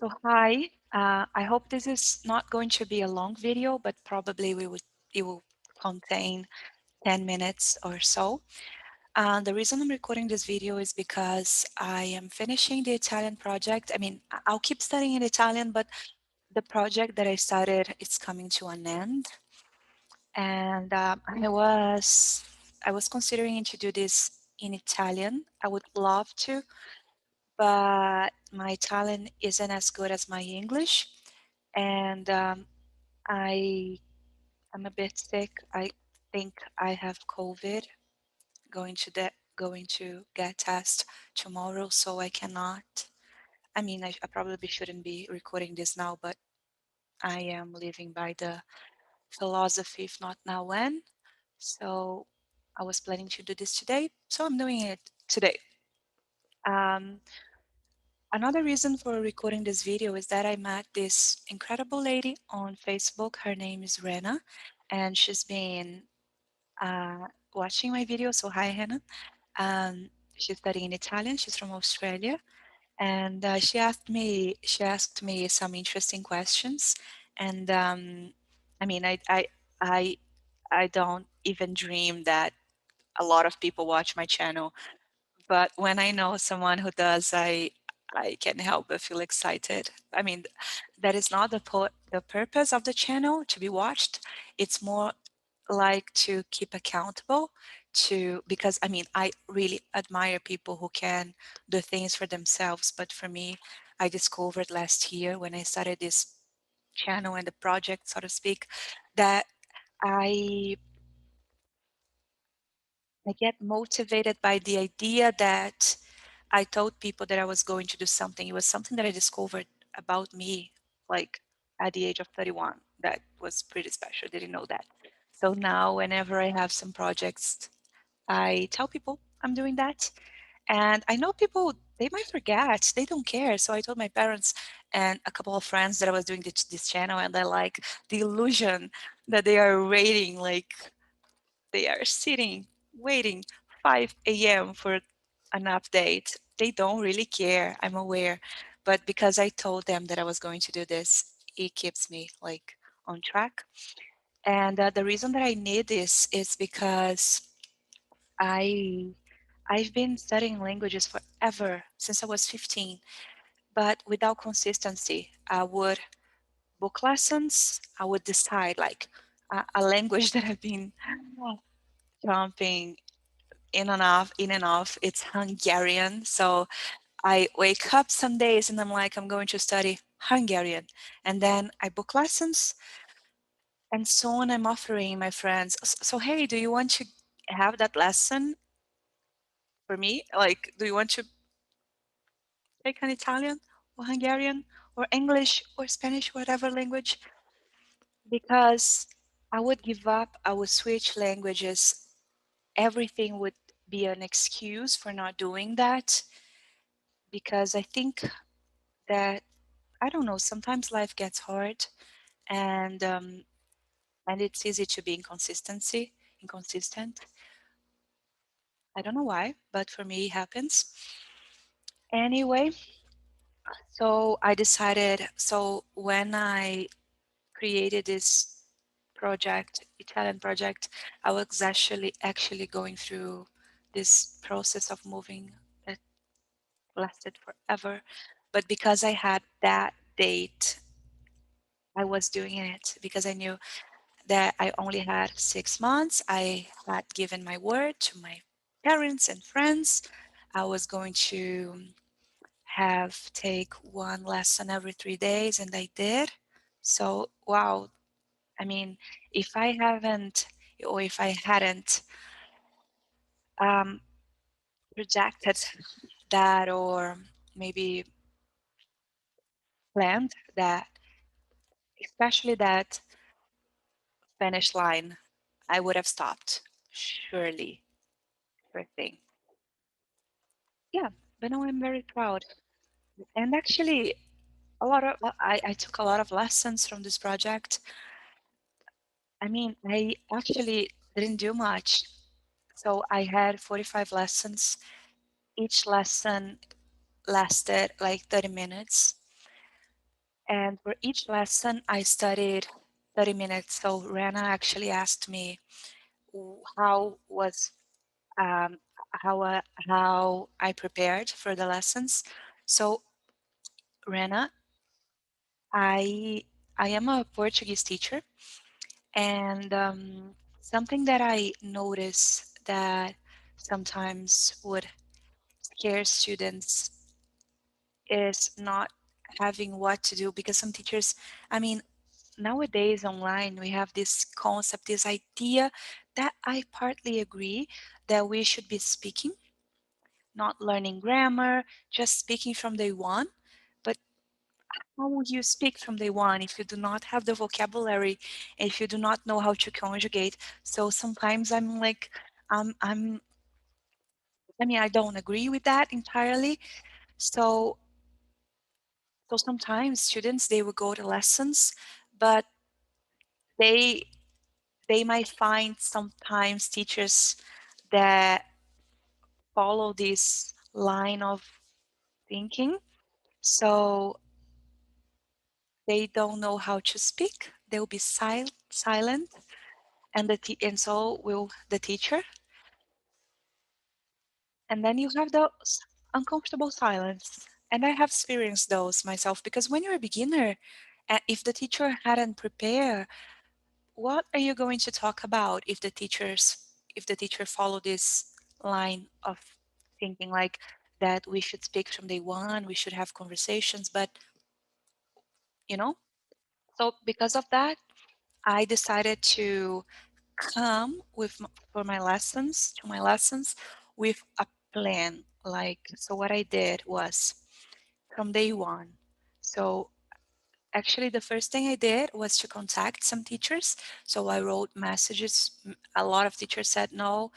So hi, I hope this is not going to be a long video, but probably it will contain 10 minutes or so. The reason I'm recording this video is because I am finishing the Italian project. I mean, I'll keep studying in Italian, but the project that I started, it's coming to an end. And I was considering to do this in Italian. I would love to, but my Italian isn't as good as my English. And I am a bit sick. I think I have COVID. Going to get test tomorrow, so I cannot. I mean, I probably shouldn't be recording this now, but I am living by the philosophy, if not now, when. So I was planning to do this today, so I'm doing it today. Um, Another reason for recording this video is that I met this incredible lady on Facebook. Her name is Rena, and she's been watching my video. So hi, Hannah. She's studying Italian. She's from Australia, and she asked me some interesting questions. And I mean, I, I don't even dream that a lot of people watch my channel, but when I know someone who does, I can't help but feel excited. I mean, that is not the purpose of the channel to be watched. It's more like to keep accountable to, because I mean, I really admire people who can do things for themselves. But for me, I discovered last year when I started this channel and the project, so to speak, that I I get motivated by the idea that I told people that I was going to do something. It was something that I discovered about me, like at the age of 31. That was pretty special. I didn't know that. So now, whenever I have some projects, I tell people I'm doing that. And I know people, they might forget, they don't care. So I told my parents and a couple of friends that I was doing this channel, and they're like, the illusion that they are waiting, like they are sitting, waiting 5 a.m. for an update. They don't really care, I'm aware. But because I told them that I was going to do this, it keeps me like on track. And the reason that I need this is because I I've been studying languages forever, since I was 15, but without consistency. I would book lessons, I would decide like a language that I've been jumping in and off. It's Hungarian. So I wake up some days and I'm like, I'm going to study Hungarian. And then I book lessons, and soon I'm offering my friends, so hey, do you want to have that lesson for me? Like, do you want to take an Italian or Hungarian or English or Spanish, whatever language? Because I would give up, I would switch languages. Everything would be an excuse for not doing that, because I think that, I don't know, sometimes life gets hard, and it's easy to be inconsistent. I don't know why, but for me it happens. Anyway, so I decided, so when I created this project, Italian project, I was actually going through this process of moving that lasted forever. But because I had that date, I was doing it because I knew that I only had 6 months. I had given my word to my parents and friends. I was going to have take one lesson every 3 days, and I did. So wow, I mean, if I haven't, or if I hadn't um, rejected that, or maybe planned that, especially that finish line, I would have stopped. Surely, sure thing. Yeah, but now I'm very proud. And actually, I took a lot of lessons from this project. I mean, I actually didn't do much. So I had 45 lessons. Each lesson lasted like 30 minutes. And for each lesson, I studied 30 minutes. So Rana actually asked me how was um, how I prepared for the lessons. So Rana, I I am a Portuguese teacher, and something that I notice that sometimes would scare students is not having what to do, because some teachers, I mean, nowadays online we have this concept, this idea that I partly agree that we should be speaking, not learning grammar, just speaking from day one. But how would you speak from day one if you do not have the vocabulary, if you do not know how to conjugate? So sometimes I'm like, I'm I mean, I don't agree with that entirely. So sometimes students, they will go to lessons, but they they might find sometimes teachers that follow this line of thinking. So they don't know how to speak. They'll be silent, and and so will the teacher. And then you have those uncomfortable silence. And I have experienced those myself, because when you're a beginner, if the teacher hadn't prepared, what are you going to talk about if the teacher follow this line of thinking, like that we should speak from day one, we should have conversations, but you know? So because of that, I decided to come for my lessons, with a plan. Like, so what I did was from day one. So actually, the first thing I did was to contact some teachers. So I wrote messages. A lot of teachers said no,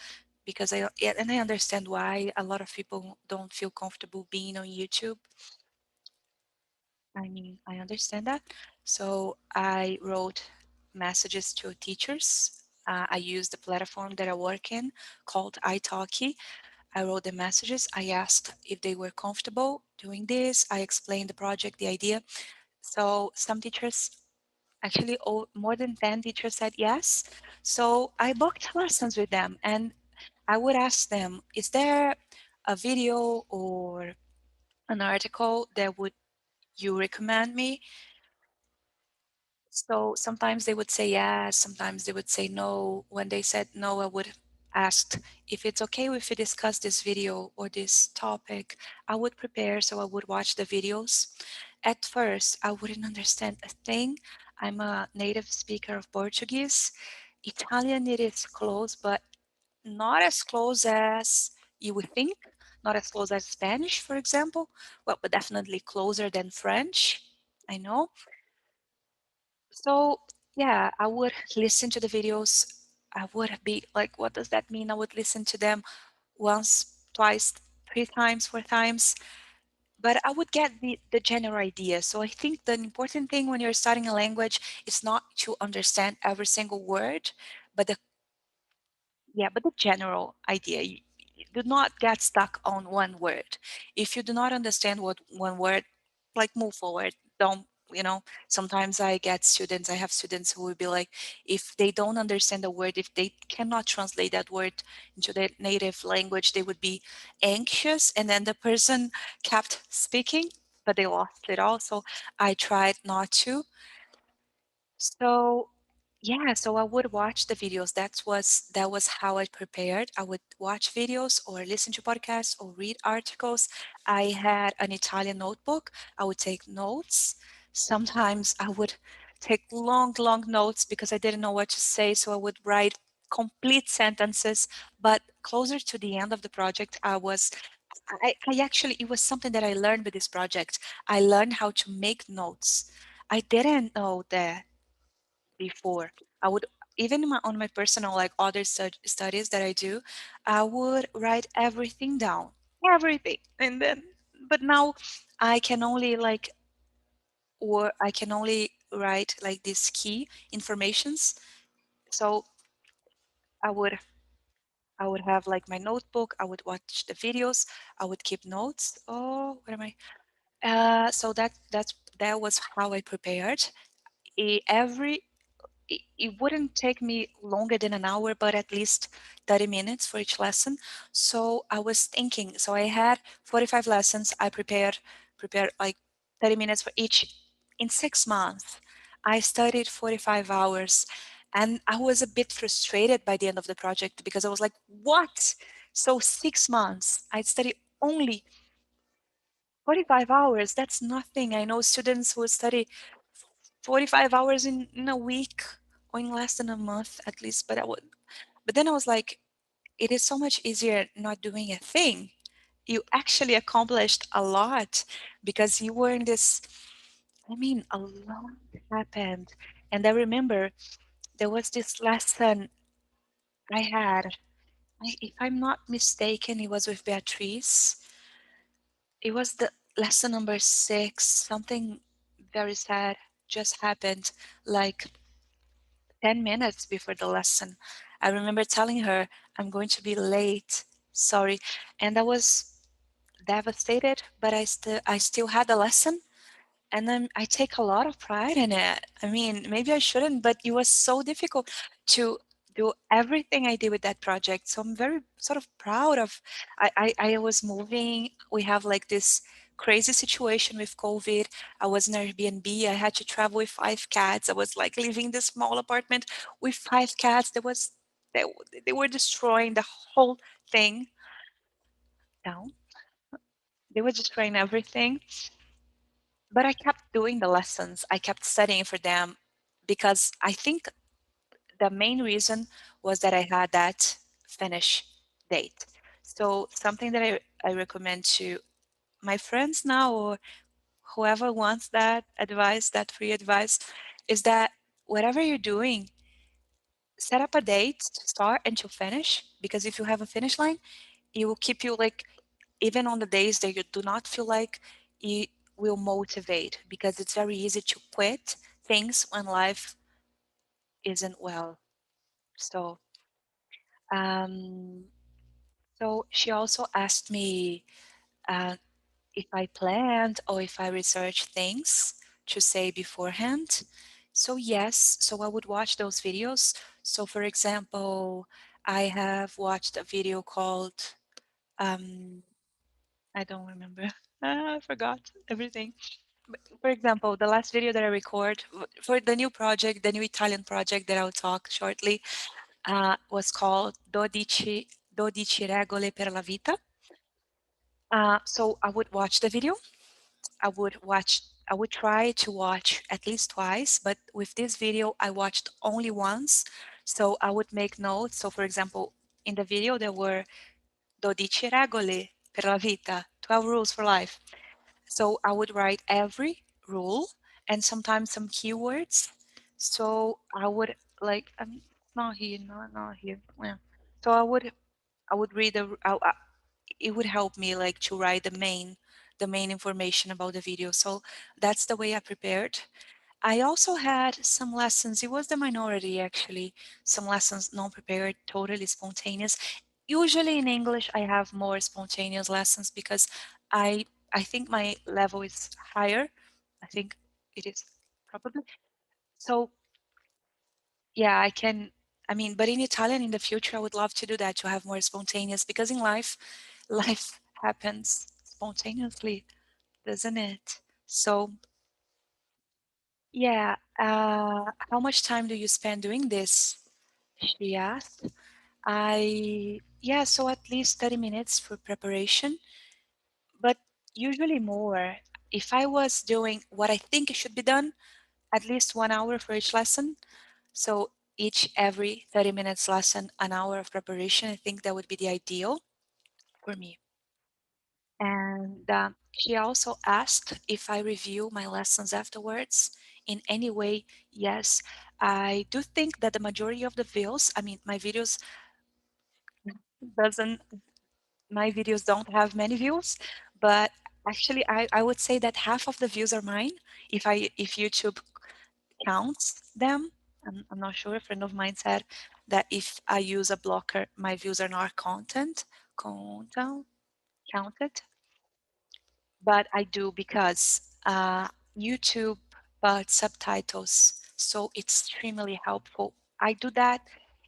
because yeah, and I understand why a lot of people don't feel comfortable being on YouTube. I mean, I understand that. So I wrote messages to teachers. I used the platform that I work in called Italki. I wrote the messages. I asked if they were comfortable doing this. I explained the project, the idea. So some teachers, actually more than 10 teachers said yes. So I booked lessons with them, and I would ask them, is there a video or an article that would you recommend me? So sometimes they would say yes, sometimes they would say no. When they said no, I would ask if it's okay if we discuss this video or this topic. I would prepare, so I would watch the videos. At first, I wouldn't understand a thing. I'm a native speaker of Portuguese. Italian, it is close, but not as close as you would think. Not as close as Spanish, for example. Well, but definitely closer than French. I know. So yeah, I would listen to the videos. I would be like, what does that mean? I would listen to them once, twice, three times, four times, but I would get the general idea. So I think the important thing when you're studying a language is not to understand every single word, but the general idea. You do not get stuck on one word. If you do not understand what one word, like, move forward. Don't, sometimes I have students who will be like, if they don't understand a word, if they cannot translate that word into their native language, they would be anxious, and then the person kept speaking, but they lost it all. So I tried not to. So yeah, so I would watch the videos. That was how I prepared. I would watch videos or listen to podcasts or read articles. I had an Italian notebook. I would take notes. Sometimes I would take long, long notes because I didn't know what to say. So I would write complete sentences. But closer to the end of the project, I actually, it was something that I learned with this project. I learned how to make notes. I didn't know that before. I would, even on my personal, like, other studies that I do, I would write everything down, everything, and then. But now I can only write like these key informations. So I would I would have like my notebook. I would watch the videos. I would keep notes. Oh, what am I? So that was how I prepared. Every it wouldn't take me longer than an hour, but at least 30 minutes for each lesson. So I was thinking, so I had 45 lessons. I prepared like 30 minutes for each. In 6 months, I studied 45 hours, and I was a bit frustrated by the end of the project because I was like, what? So 6 months, I'd study only 45 hours. That's nothing. I know students who study 45 hours in a week or in less than a month at least, but then I was like, it is so much easier not doing a thing. You actually accomplished a lot because you were in this, I mean, a lot happened. And I remember there was this lesson I had, if I'm not mistaken, it was with Beatrice. It was the lesson number 6. Something very sad just happened, like 10 minutes before the lesson. I remember telling her, I'm going to be late. Sorry. And I was devastated, but I still had the lesson, and then I take a lot of pride in it. I mean, maybe I shouldn't, but it was so difficult to do everything I did with that project. So I'm very sort of proud of. I was moving. We have like this crazy situation with COVID. I was in Airbnb. I had to travel with 5 cats. I was like living this small apartment with 5 cats. They, they were destroying the whole thing down. They were destroying everything. But I kept doing the lessons. I kept studying for them because I think the main reason was that I had that finish date. So something that I recommend to my friends now or whoever wants that advice, that free advice, is that whatever you're doing, set up a date to start and to finish. Because if you have a finish line, it will keep you like, even on the days that you do not feel like, it will motivate because it's very easy to quit things when life isn't well. So, um, so she also asked me uh, if I planned or if I researched things to say beforehand. So yes, so I would watch those videos. So for example, I have watched a video called um, I don't remember. I forgot everything. But for example, the last video that I record for the new project, the new Italian project that I'll talk shortly, was called Dodici regole per la vita. So I would watch the video. I would watch. I would try to watch at least twice, but with this video, I watched only once. So I would make notes. So for example, in the video, there were Dodici regole per la vita, 12 rules for life. So I would write every rule and sometimes some keywords. So I would like, not here, not here. Yeah. So I would read it would help me like to write the main information about the video. So that's the way I prepared. I also had some lessons. It was the minority actually. Some lessons non-prepared, totally spontaneous. Usually in English, I have more spontaneous lessons because I I think my level is higher. I think it is probably. So yeah, I can. I mean, but in Italian in the future, I would love to do that to have more spontaneous because in life, life happens spontaneously, doesn't it? So yeah, how much time do you spend doing this? She asked. Yeah, so at least 30 minutes for preparation, but usually more. If I was doing what I think it should be done, at least 1 hour for each lesson. So every 30 minutes lesson, an hour of preparation. I think that would be the ideal for me. And she also asked if I review my lessons afterwards in any way. Yes, I do think that the majority of the views, I mean, doesn't, my videos don't have many views, but actually I would say that half of the views are mine. If YouTube counts them, I'm not sure. A friend of mine said that if I use a blocker, my views are not content counted, but I do because YouTube, but subtitles. So it's extremely helpful. I do that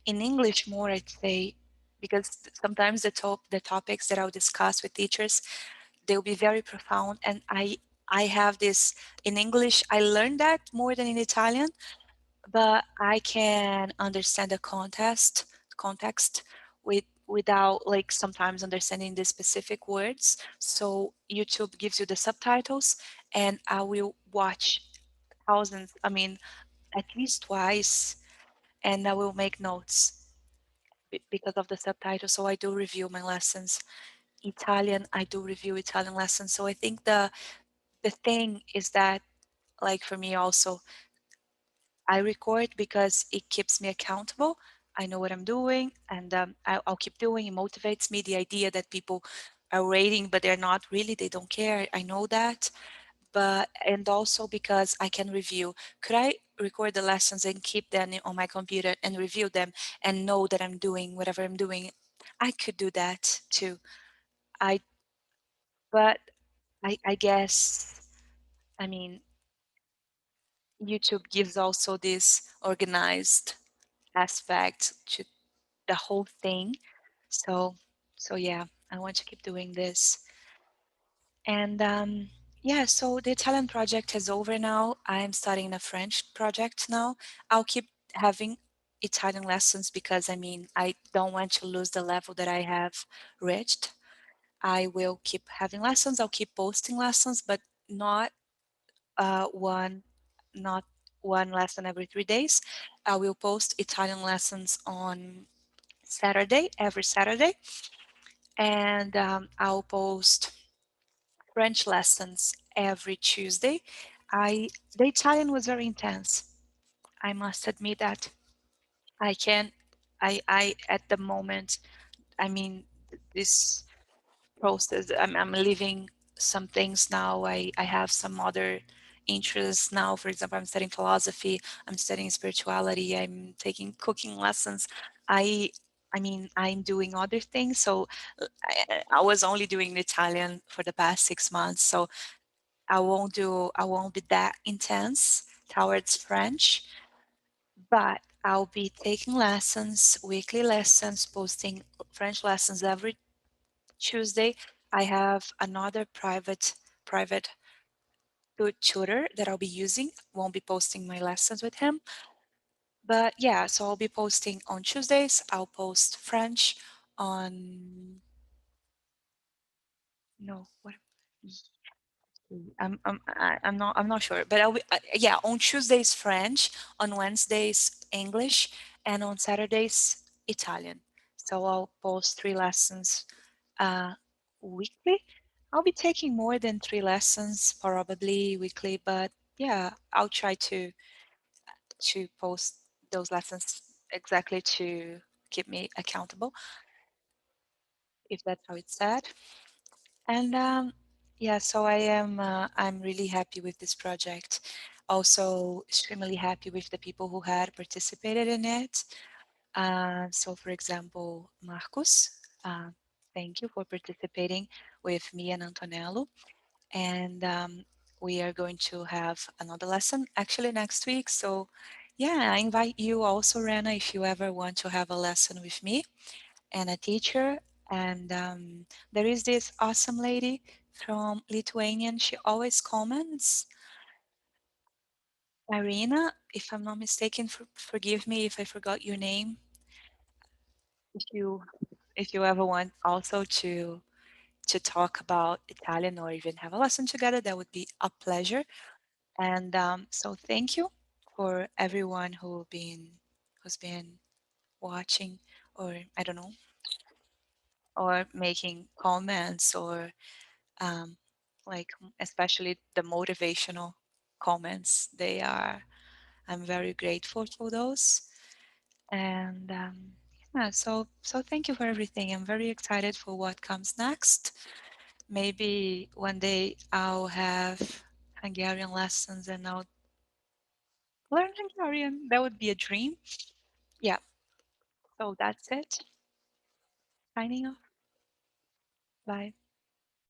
in English more, I'd say, because sometimes the topics that I'll discuss with teachers, they'll be very profound, and I have this in English. I learned that more than in Italian, but I can understand the context without like sometimes understanding the specific words. So YouTube gives you the subtitles, and I will watch thousands, I mean, at least twice, and I will make notes because of the subtitles. So I do review my lessons. Italian, I do review Italian lessons. So I think the thing is that, like for me also, I record because it keeps me accountable. I know what I'm doing, and I'll keep doing. It motivates me. The idea that people are rating, but they're not really, they don't care. I know that. But, and also because I can review. Could I record the lessons and keep them on my computer and review them and know that I'm doing whatever I'm doing? I could do that too. I, but I guess, I mean, YouTube gives also this organized aspect to the whole thing. So, so yeah, I want to keep doing this. And yeah, so the Italian project is over now. I'm starting a French project now. I'll keep having Italian lessons because I mean, I don't want to lose the level that I have reached. I will keep having lessons. I'll keep posting lessons, but not one, not one lesson every 3 days. I will post Italian lessons on Saturday, every Saturday, and I'll post French lessons every Tuesday. I The Italian was very intense. I must admit that. I can I at the moment, I mean, this process, I'm leaving some things now. I have some other interests now. For example, I'm studying philosophy, I'm studying spirituality, I'm taking cooking lessons. I I mean, I'm doing other things. So I was only doing Italian for the past 6 months. So I won't be that intense towards French, but I'll be taking lessons, weekly lessons, posting French lessons every Tuesday. I have another private tutor that I'll be using. Won't be posting my lessons with him. But yeah, so I'll be posting on Tuesdays. I'll post French on no, what I'm not sure, but I'll be, yeah, on Tuesdays French, on Wednesdays English, and on Saturdays Italian. So I'll post 3 lessons uh, weekly. I'll be taking more than 3 lessons probably weekly, but yeah, I'll try to post those lessons exactly to keep me accountable, if that's how it's said. And yeah, so I'm really happy with this project. Also, extremely happy with the people who had participated in it. So, for example, Marcos, uh, thank you for participating with me and Antonello. And we are going to have another lesson actually next week. So, yeah, I invite you also, Rana, if you ever want to have a lesson with me and a teacher. And there is this awesome lady from Lithuanian. She always comments, Irina, if I'm not mistaken, forgive me if I forgot your name. If you if you ever want also to talk about Italian or even have a lesson together, that would be a pleasure. And so thank you for everyone who's been watching, or I don't know, or making comments, or um, like especially the motivational comments. I'm very grateful for those. And yeah, so thank you for everything. I'm very excited for what comes next. Maybe one day I'll have Hungarian lessons and I'll learn Hungarian. That would be a dream. Yeah, so that's it. Signing off. Bye.